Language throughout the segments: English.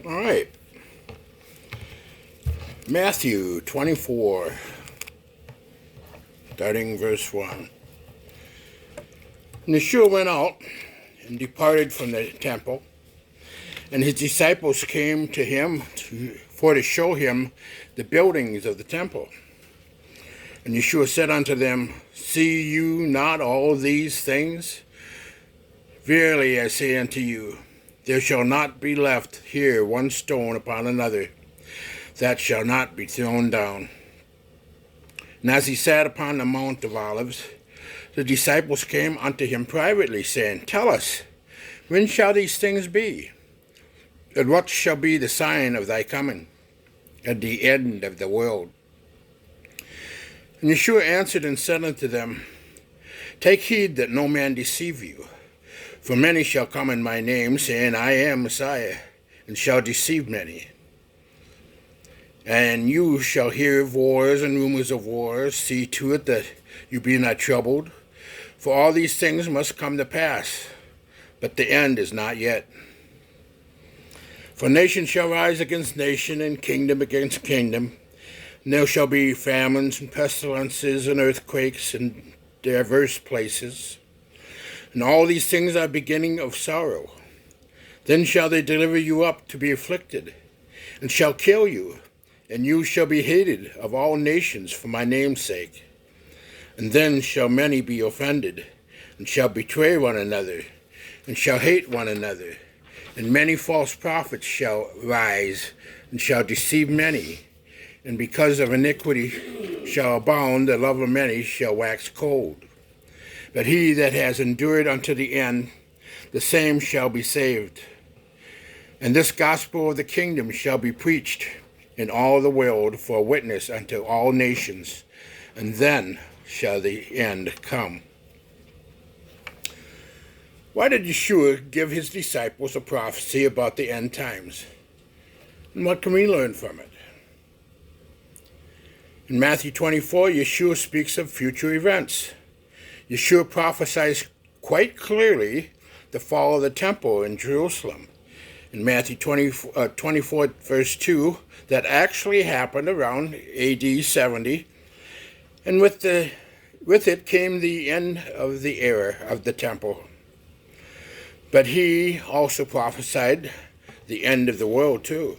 All right. Matthew 24, starting verse 1. And Yeshua went out and departed from the temple, and his disciples came to him to show him the buildings of the temple. And Yeshua said unto them, See you not all these things? Verily I say unto you, there shall not be left here one stone upon another, that shall not be thrown down. And as he sat upon the Mount of Olives, the disciples came unto him privately, saying, Tell us, when shall these things be? And what shall be the sign of thy coming, at the end of the world? And Yeshua answered and said unto them, Take heed that no man deceive you. For many shall come in my name, saying, I am Messiah, and shall deceive many. And you shall hear of wars and rumors of wars. See to it that you be not troubled. For all these things must come to pass, but the end is not yet. For nation shall rise against nation, and kingdom against kingdom. And there shall be famines and pestilences and earthquakes in diverse places. And all these things are beginning of sorrow. Then shall they deliver you up to be afflicted, and shall kill you. And you shall be hated of all nations for my name's sake. And then shall many be offended, and shall betray one another, and shall hate one another. And many false prophets shall rise, and shall deceive many. And because of iniquity shall abound, the love of many shall wax cold. But he that has endured unto the end, the same shall be saved. And this gospel of the kingdom shall be preached in all the world for a witness unto all nations, and then shall the end come. Why did Yeshua give his disciples a prophecy about the end times? And what can we learn from it? In Matthew 24, Yeshua speaks of future events. Yeshua prophesies quite clearly the fall of the temple in Jerusalem. In Matthew 24, verse 2, that actually happened around AD 70, and with it came the end of the era of the temple. But he also prophesied the end of the world too.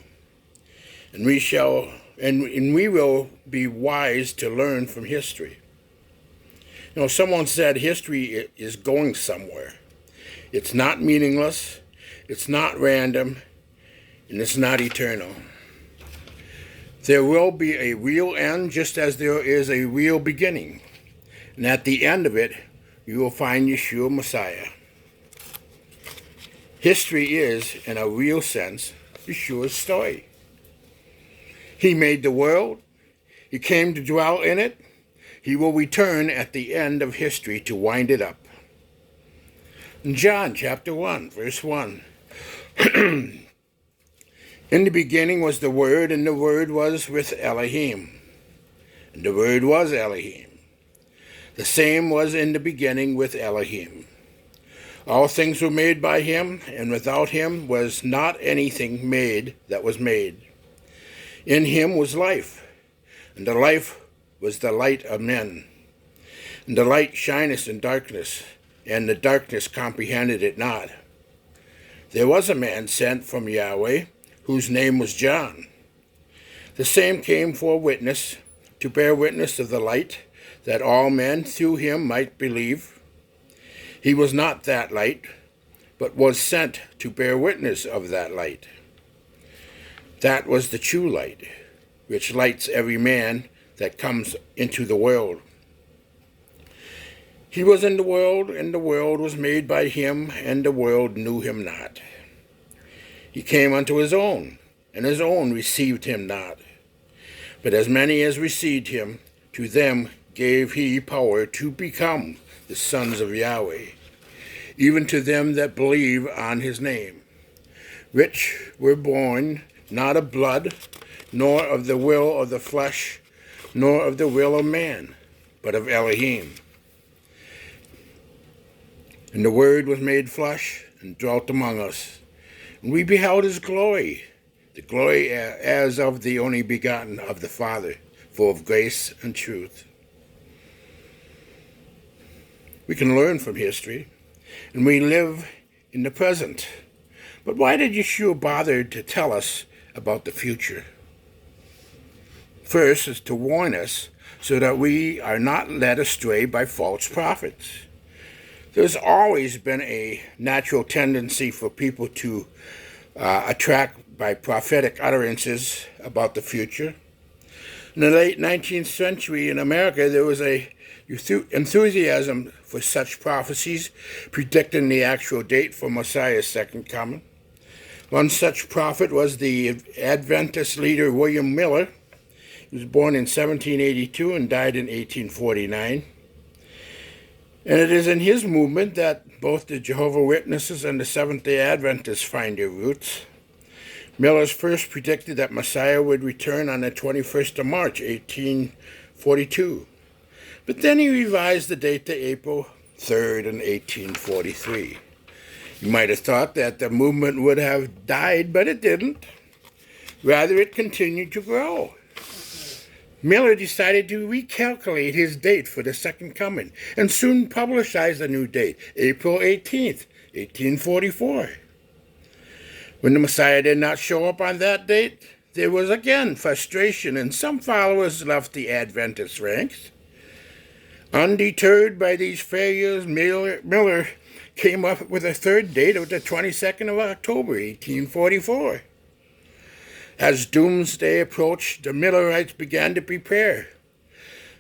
And we will be wise to learn from history. You know, someone said history is going somewhere. It's not meaningless, it's not random, and it's not eternal. There will be a real end just as there is a real beginning. And at the end of it, you will find Yeshua Messiah. History is, in a real sense, Yeshua's story. He made the world. He came to dwell in it. He will return at the end of history to wind it up. In John chapter 1, verse 1. In the beginning was the Word, and the Word was with Elohim. And the Word was Elohim. The same was in the beginning with Elohim. All things were made by him, and without him was not anything made that was made. In him was life, and the life was the light of men. And the light shineth in darkness, and the darkness comprehended it not. There was a man sent from Yahweh, whose name was John. The same came for a witness, to bear witness of the light, that all men through him might believe. He was not that light, but was sent to bear witness of that light. That was the true light, which lights every man that comes into the world. He was in the world, and the world was made by him, and the world knew him not. He came unto his own, and his own received him not. But as many as received him, to them gave he power to become the sons of Yahweh, even to them that believe on his name, which were born not of blood, nor of the will of the flesh, nor of the will of man, but of Elohim. And the Word was made flesh, and dwelt among us. And we beheld his glory, the glory as of the only begotten of the Father, full of grace and truth. We can learn from history, and we live in the present. But why did Yeshua bother to tell us about the future? First is to warn us so that we are not led astray by false prophets. There's always been a natural tendency for people to attract by prophetic utterances about the future. In the late 19th century in America, there was a enthusiasm for such prophecies, predicting the actual date for Messiah's second coming. One such prophet was the Adventist leader William Miller. He was born in 1782 and died in 1849. And it is in his movement that both the Jehovah's Witnesses and the Seventh-day Adventists find their roots. Miller's first predicted that Messiah would return on the 21st of March, 1842. But then he revised the date to April 3rd in 1843. You might have thought that the movement would have died, but it didn't. Rather, it continued to grow. Miller decided to recalculate his date for the second coming and soon publicized a new date, April 18th, 1844. When the Messiah did not show up on that date, there was again frustration, and some followers left the Adventist ranks. Undeterred by these failures, Miller came up with a third date of the 22nd of October, 1844. As doomsday approached, the Millerites began to prepare.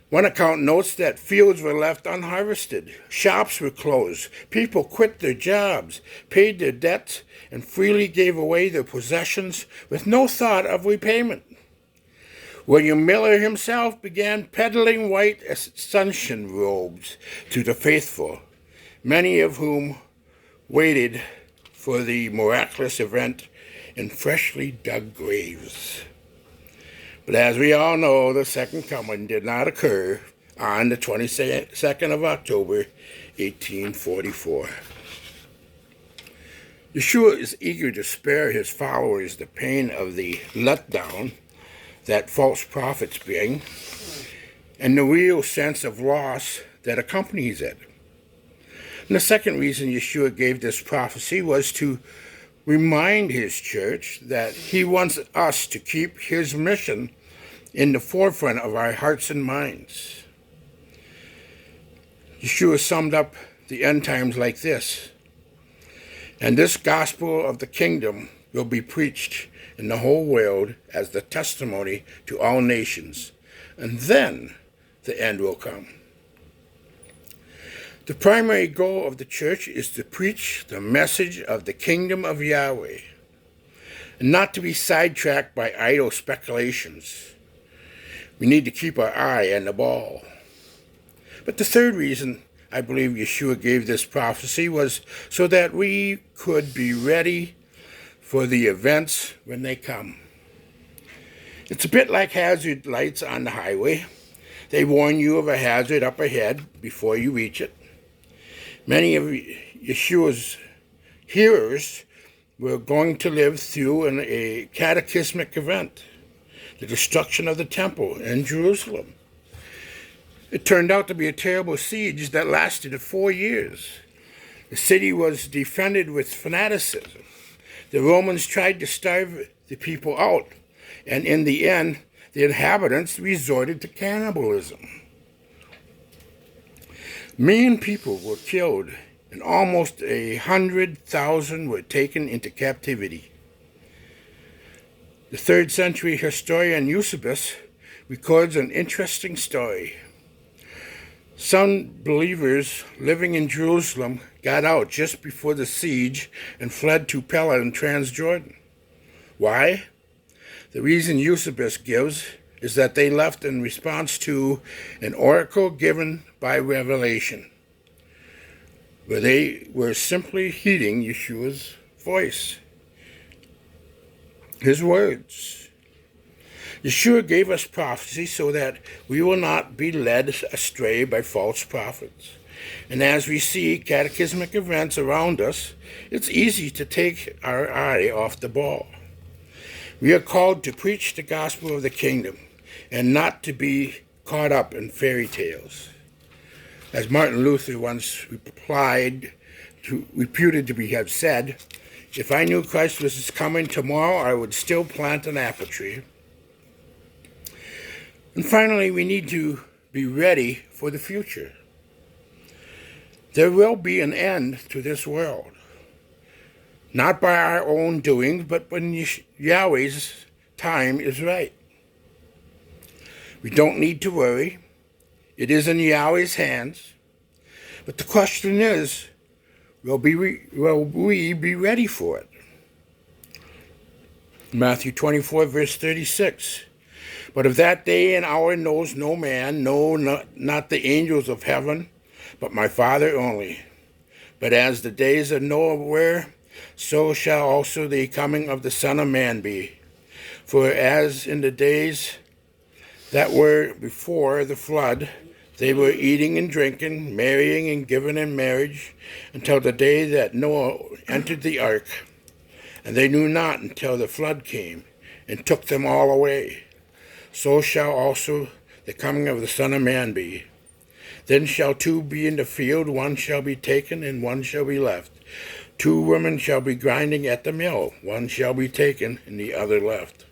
One account notes that fields were left unharvested, shops were closed, people quit their jobs, paid their debts, and freely gave away their possessions with no thought of repayment. William Miller himself began peddling white ascension robes to the faithful, many of whom waited for the miraculous event in freshly dug graves. But as we all know, the second coming did not occur on the 22nd of October, 1844. Yeshua is eager to spare his followers the pain of the letdown that false prophets bring and the real sense of loss that accompanies it. And the second reason Yeshua gave this prophecy was to remind his church that he wants us to keep his mission in the forefront of our hearts and minds. Yeshua summed up the end times like this: "And this gospel of the kingdom will be preached in the whole world as the testimony to all nations, and then the end will come." The primary goal of the church is to preach the message of the kingdom of Yahweh, and not to be sidetracked by idle speculations. We need to keep our eye on the ball. But the third reason I believe Yeshua gave this prophecy was so that we could be ready for the events when they come. It's a bit like hazard lights on the highway. They warn you of a hazard up ahead before you reach it. Many of Yeshua's hearers were going to live through a cataclysmic event, the destruction of the temple in Jerusalem. It turned out to be a terrible siege that lasted 4 years. The city was defended with fanaticism. The Romans tried to starve the people out, and in the end, the inhabitants resorted to cannibalism. Million people were killed, and almost 100,000 were taken into captivity. The 3rd century historian Eusebius records an interesting story. Some believers living in Jerusalem got out just before the siege and fled to Pella in Transjordan. Why? The reason Eusebius gives is that they left in response to an oracle given by revelation, where they were simply heeding Yeshua's voice, his words. Yeshua gave us prophecy so that we will not be led astray by false prophets. And as we see cataclysmic events around us, it's easy to take our eye off the ball. We are called to preach the gospel of the kingdom and not to be caught up in fairy tales. As Martin Luther once reputed to have said, if I knew Christ was coming tomorrow, I would still plant an apple tree. And finally, we need to be ready for the future. There will be an end to this world. Not by our own doing, but when Yahweh's time is right. We don't need to worry. It is in Yahweh's hands. But the question is, will we be ready for it? Matthew 24, verse 36. But of that day and hour knows no man, no, not the angels of heaven, but my Father only. But as the days of Noah were, so shall also the coming of the Son of Man be. For as in the days that were before the flood, they were eating and drinking, marrying and giving in marriage, until the day that Noah entered the ark. And they knew not until the flood came, and took them all away. So shall also the coming of the Son of Man be. Then shall two be in the field, one shall be taken, and one shall be left. Two women shall be grinding at the mill, one shall be taken, and the other left.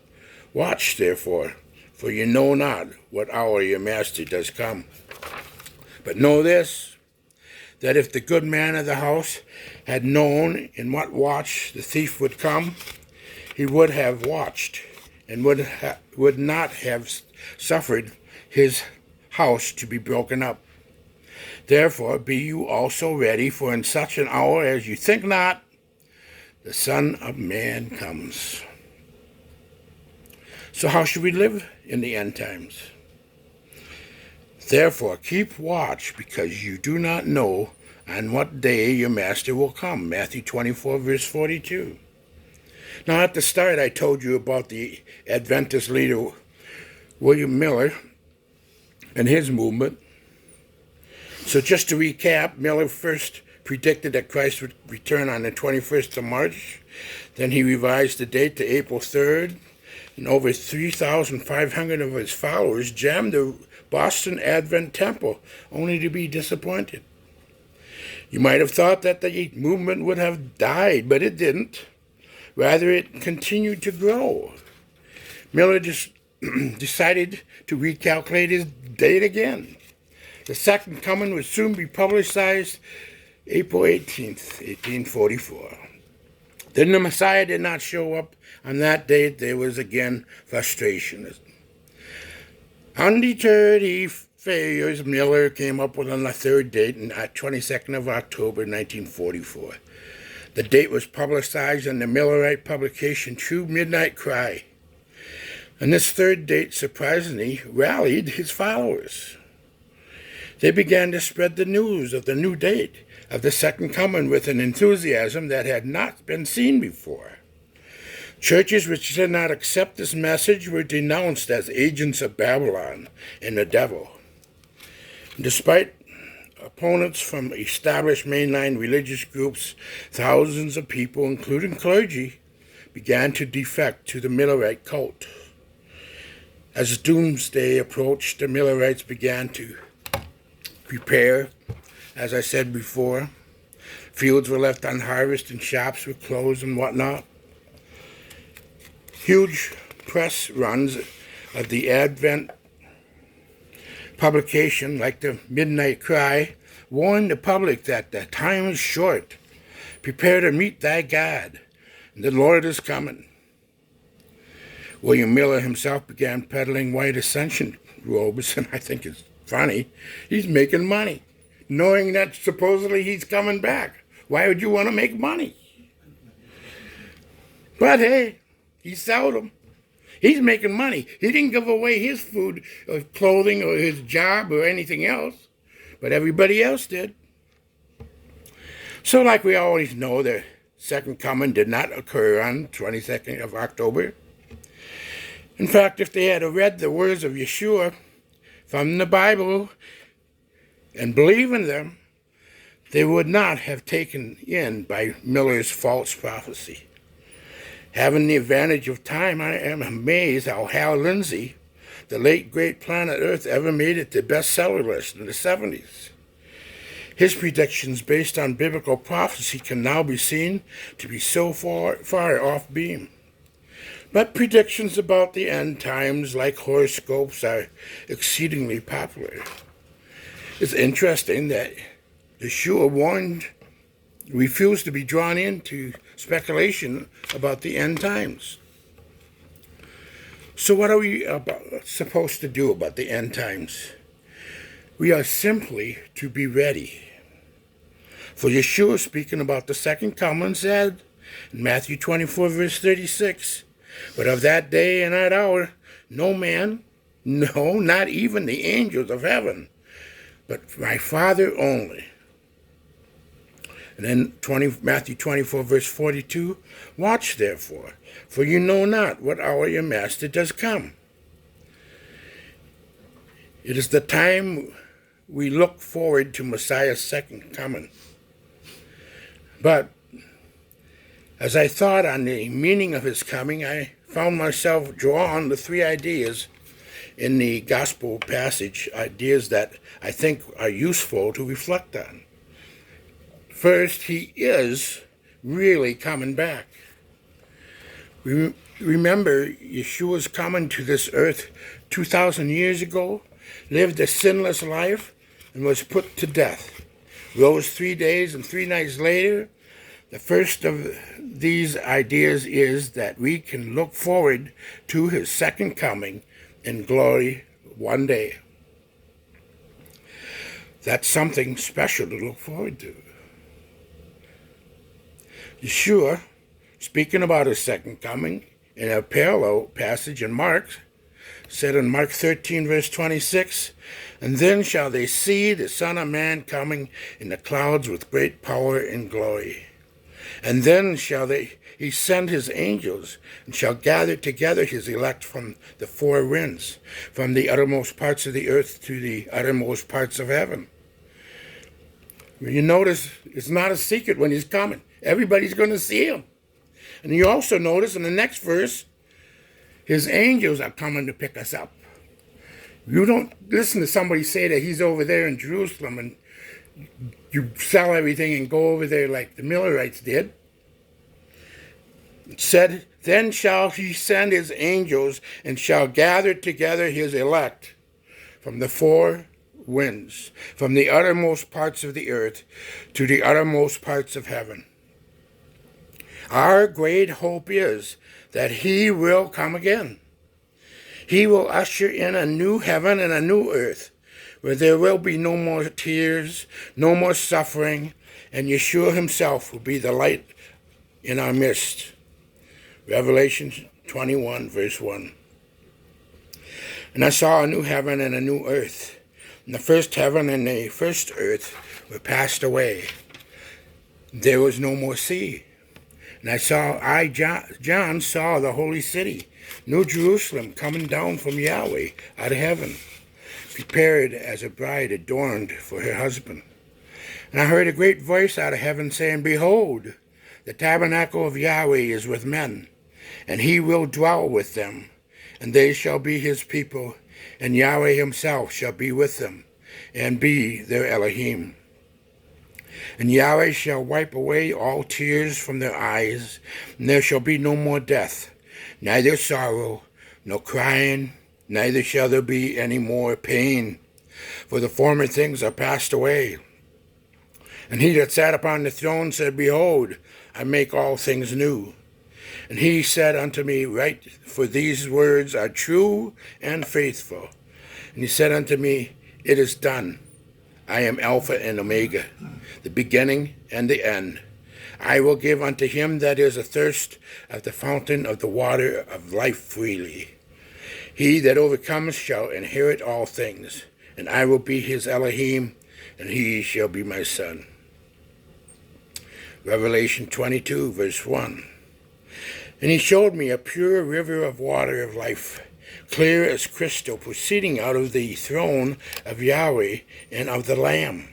Watch, therefore, for you know not what hour your master does come. But know this, that if the good man of the house had known in what watch the thief would come, he would have watched, and would not have suffered his house to be broken up. Therefore be you also ready, for in such an hour as you think not, the Son of Man comes. So how should we live in the end times? Therefore keep watch, because you do not know on what day your master will come. Matthew 24, verse 42. Now at the start I told you about the Adventist leader William Miller and his movement. So just to recap, Miller first predicted that Christ would return on the 21st of March. Then he revised the date to April 3rd. And over 3,500 of his followers jammed the Boston Advent Temple, only to be disappointed. You might have thought that the movement would have died, but it didn't. Rather, it continued to grow. Miller just decided to recalculate his date again. The second coming would soon be publicized April 18th, 1844. Then the Messiah did not show up on that date. There was again frustration. Undeterred failures, Miller came up with a third date on 22nd of October, 1944. The date was publicized in the Millerite publication True Midnight Cry. And this third date surprisingly rallied his followers. They began to spread the news of the new date of the second coming with an enthusiasm that had not been seen before. Churches which did not accept this message were denounced as agents of Babylon and the devil. Despite opponents from established mainline religious groups, thousands of people, including clergy, began to defect to the Millerite cult. As doomsday approached, the Millerites began to prepare. As I said before, fields were left unharvested and shops were closed and whatnot. Huge press runs of the Advent publication, like the Midnight Cry, warned the public that the time is short. Prepare to meet thy God, and the Lord is coming. William Miller himself began peddling white ascension robes, and I think it's funny. He's making money, knowing that supposedly he's coming back. Why would you want to make money? But hey, he sold them. He's making money. He didn't give away his food or clothing or his job or anything else, but everybody else did. So like we always know, the second coming did not occur on 22nd of October. In fact, if they had read the words of Yeshua from the Bible and believed in them, they would not have taken in by Miller's false prophecy. Having the advantage of time, I am amazed how Hal Lindsey, the late great Planet Earth, ever made it to bestseller list in the 70s. His predictions based on biblical prophecy can now be seen to be so far off beam. But predictions about the end times, like horoscopes, are exceedingly popular. It's interesting that Yeshua refused to be drawn into speculation about the end times. So what are we supposed to do about the end times? We are simply to be ready. For Yeshua, speaking about the second coming, said in Matthew 24, verse 36, "But of that day and that hour, no man, no, not even the angels of heaven, but my Father only." And then Matthew 24, verse 42, "Watch therefore, for you know not what hour your master does come." It is the time we look forward to Messiah's second coming. But as I thought on the meaning of his coming, I found myself drawn to three ideas in the gospel passage, ideas that I think are useful to reflect on. First, he is really coming back. Remember, Yeshua's coming to this earth 2,000 years ago, lived a sinless life, and was put to death. Rose 3 days and 3 nights later. The first of these ideas is that we can look forward to his second coming in glory one day. That's something special to look forward to. Yeshua, speaking about his second coming, in a parallel passage in Mark, said in Mark 13, verse 26, "And then shall they see the Son of Man coming in the clouds with great power and glory. And then shall he send his angels, and shall gather together his elect from the four winds, from the uttermost parts of the earth to the uttermost parts of heaven." You notice it's not a secret when he's coming. Everybody's going to see him. And you also notice in the next verse, his angels are coming to pick us up. You don't listen to somebody say that he's over there in Jerusalem and you sell everything and go over there like the Millerites did. It said, "Then shall he send his angels and shall gather together his elect from the four winds, from the uttermost parts of the earth to the uttermost parts of heaven." Our great hope is that he will come again. He will usher in a new heaven and a new earth, where there will be no more tears, no more suffering, and Yeshua himself will be the light in our midst. Revelation 21, verse 1. "And I saw a new heaven and a new earth. And the first heaven and the first earth were passed away. There was no more sea. And John saw the holy city, New Jerusalem, coming down from Yahweh out of heaven, prepared as a bride adorned for her husband. And I heard a great voice out of heaven saying, 'Behold, the tabernacle of Yahweh is with men, and he will dwell with them, and they shall be his people, and Yahweh himself shall be with them, and be their Elohim. And Yahweh shall wipe away all tears from their eyes, and there shall be no more death, neither sorrow, nor crying, neither shall there be any more pain, for the former things are passed away.' And he that sat upon the throne said, 'Behold, I make all things new.' And he said unto me, 'Write, for these words are true and faithful.' And he said unto me, 'It is done. I am Alpha and Omega, the beginning and the end. I will give unto him that is athirst of the fountain of the water of life freely. He that overcomes shall inherit all things, and I will be his Elohim, and he shall be my son.'" Revelation 22, verse 1. "And he showed me a pure river of water of life, clear as crystal, proceeding out of the throne of Yahweh and of the Lamb.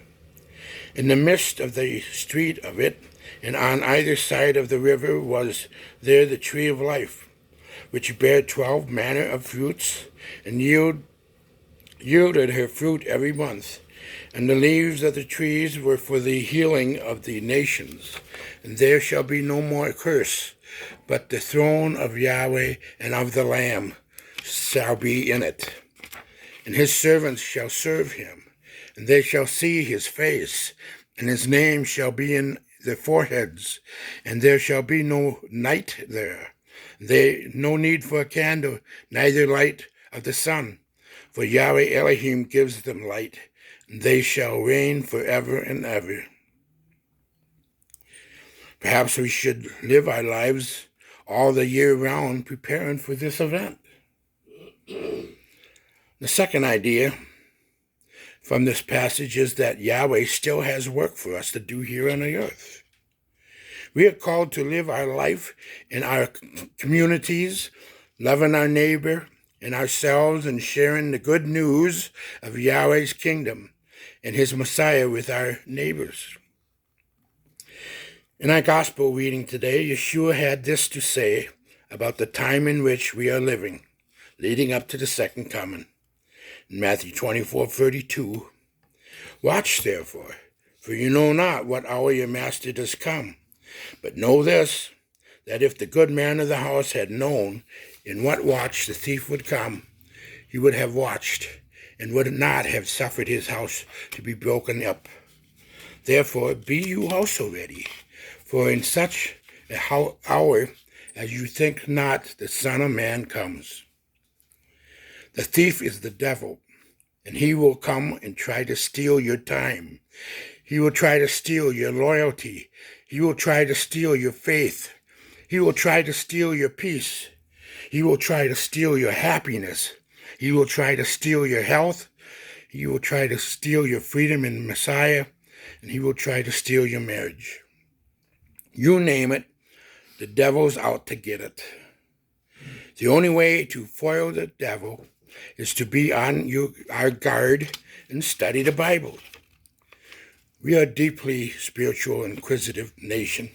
In the midst of the street of it, And on either side of the river was there the tree of life, which bare 12 manner of fruits, and yielded her fruit every month. And the leaves of the trees were for the healing of the nations. And there shall be no more curse, but the throne of Yahweh and of the Lamb shall be in it. And his servants shall serve him, and they shall see his face, and his name shall be in their foreheads, and there shall be no night there. No need for a candle, neither light of the sun, for Yahweh Elohim gives them light, and they shall reign forever and ever. Perhaps we should live our lives all the year round preparing for this event. The second idea from this passage is that Yahweh still has work for us to do here on the earth. We are called to live our life in our communities, loving our neighbor and ourselves, and sharing the good news of Yahweh's kingdom and his Messiah with our neighbors. In our gospel reading today, Yeshua had this to say about the time in which we are living, leading up to the second coming. In Matthew 24:32, watch therefore, for you know not what hour your master does come. But know this, that if the good man of the house had known in what watch the thief would come, he would have watched, and would not have suffered his house to be broken up. Therefore be you also ready, for in such an hour as you think not, the Son of Man comes. The thief is the devil, and he will come and try to steal your time. He will try to steal your loyalty. He will try to steal your faith. He will try to steal your peace. He will try to steal your happiness. He will try to steal your health. He will try to steal your freedom in the Messiah, and he will try to steal your marriage. You name it, the devil's out to get it. The only way to foil the devil is to be on our guard and study the Bible. We are a deeply spiritual, inquisitive nation.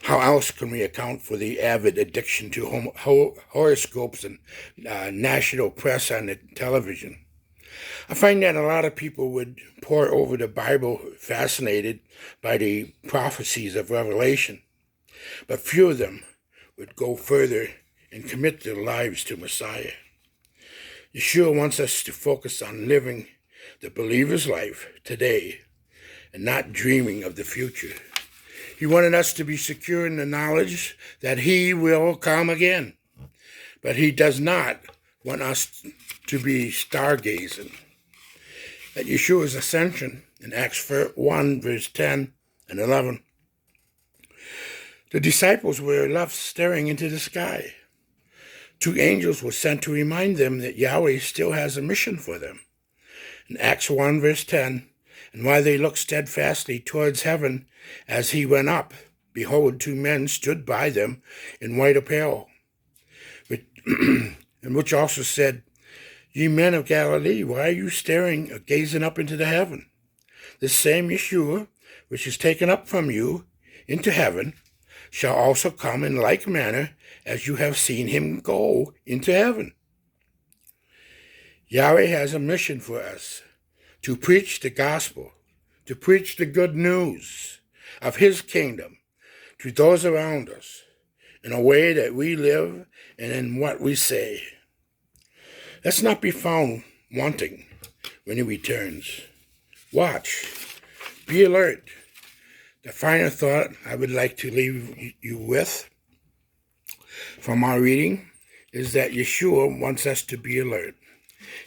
How else can we account for the avid addiction to horoscopes and national press on the television? I find that a lot of people would pore over the Bible fascinated by the prophecies of Revelation, but few of them would go further and commit their lives to Messiah. Yeshua wants us to focus on living the believer's life today and not dreaming of the future. He wanted us to be secure in the knowledge that he will come again, but he does not want us to be stargazing. At Yeshua's ascension in Acts 1, verse 10 and 11, the disciples were left staring into the sky. Two angels were sent to remind them that Yahweh still has a mission for them. In Acts 1, verse 10, and while they looked steadfastly towards heaven as he went up, behold, two men stood by them in white apparel, and which also said, Ye men of Galilee, why are you staring or gazing up into the heaven? This same Yeshua, which is taken up from you into heaven, shall also come in like manner as you have seen him go into heaven. Yahweh has a mission for us, to preach the gospel, to preach the good news of his kingdom to those around us in a way that we live and in what we say. Let's not be found wanting when he returns. Watch, be alert. The final thought I would like to leave you with from our reading is that Yeshua wants us to be alert.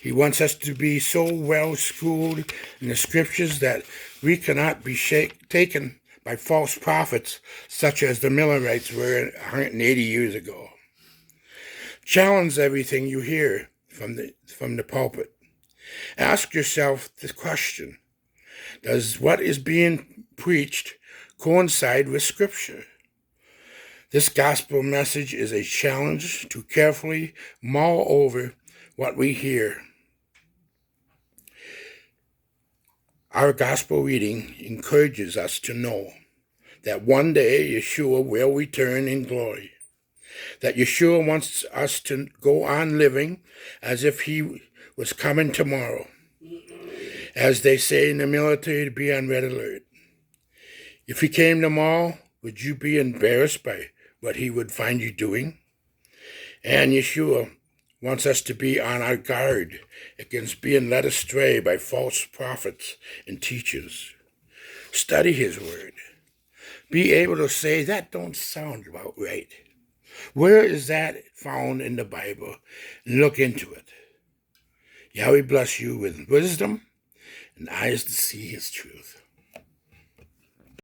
He wants us to be so well schooled in the scriptures that we cannot be taken by false prophets such as the Millerites were 180 years ago. Challenge everything you hear from the pulpit. Ask yourself this question: does what is being preached coincide with Scripture? This gospel message is a challenge to carefully mull over what we hear. Our gospel reading encourages us to know that one day Yeshua will return in glory, that Yeshua wants us to go on living as if he was coming tomorrow, as they say in the military, to be on red alert. If he came tomorrow, would you be embarrassed by what he would find you doing? And Yeshua wants us to be on our guard against being led astray by false prophets and teachers. Study his word. Be able to say, that don't sound about right. Where is that found in the Bible? And look into it. Yahweh bless you with wisdom and eyes to see his truth.